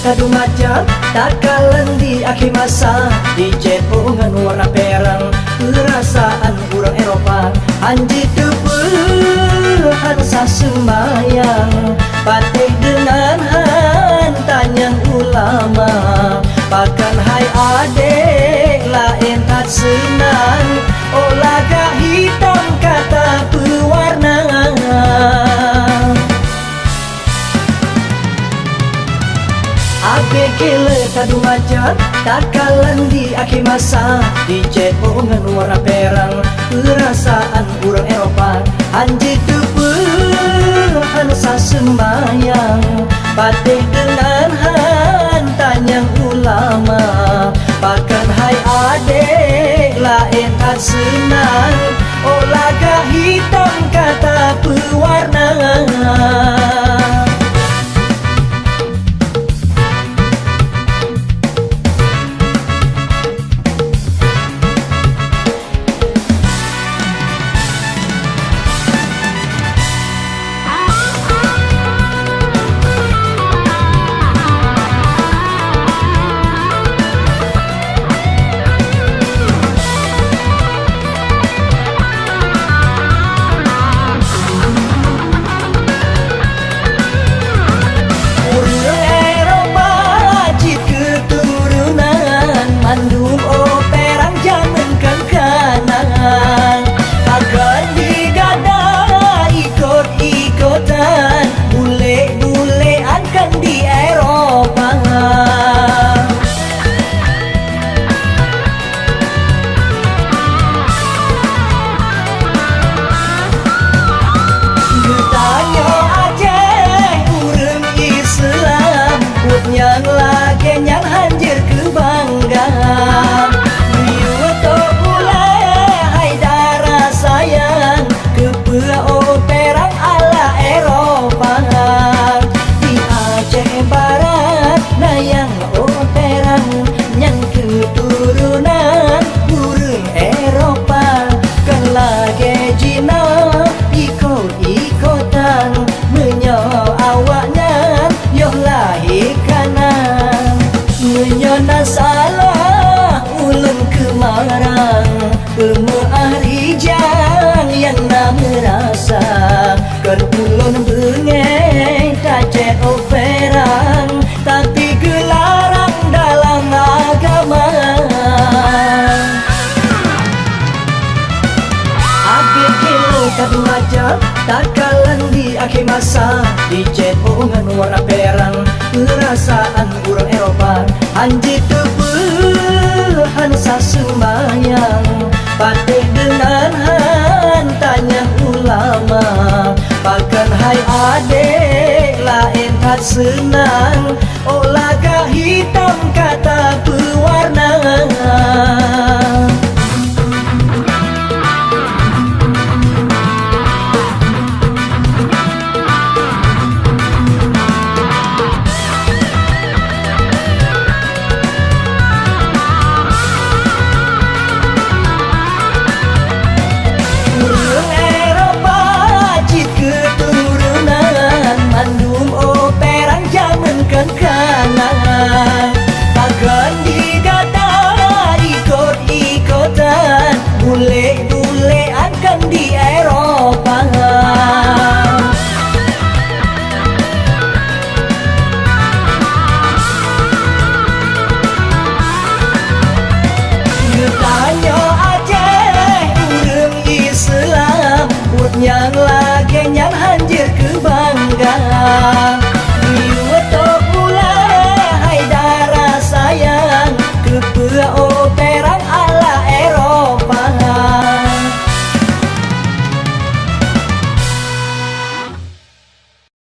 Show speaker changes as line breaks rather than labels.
kadu macam takalan di akhir masa dijet dengan warna perang perasaan orang Eropa anji tepuhan sasembayang patih dengan hantanyang ulama bahkan hai adek lain tak senang olaga hitam kata pewarna Abe kele kadu macam takalan di akhir masa dijet dengan warna perang perasaan orang Eropa anji tepuhan sasembayang patih dengan hantanyang ulama bahkan hai adek lain tak senang olaga hitam kata pewarna yang lagi yang hancur kebanggaan Riu to mulai hai darah sayang kepua perang ala Eropa di Aceh Barat nayang perang yang keturunan burung Eropa kan lagi jina ikut-ikutan menyo awaknya yoh lahir menyona salah ulun kemarang pemaah rijang yang nak merasa kan ulun bengai tajet perang tapi gelarang dalam agama Abe kilo kadu macam takalan di akhir masa dijet dengan warna perang perasaan orang Eropa anji tepuhan sasembayang patih dengan hantanyang ulama bahkan hai adek lain tak senang olaga hitam kata pewarna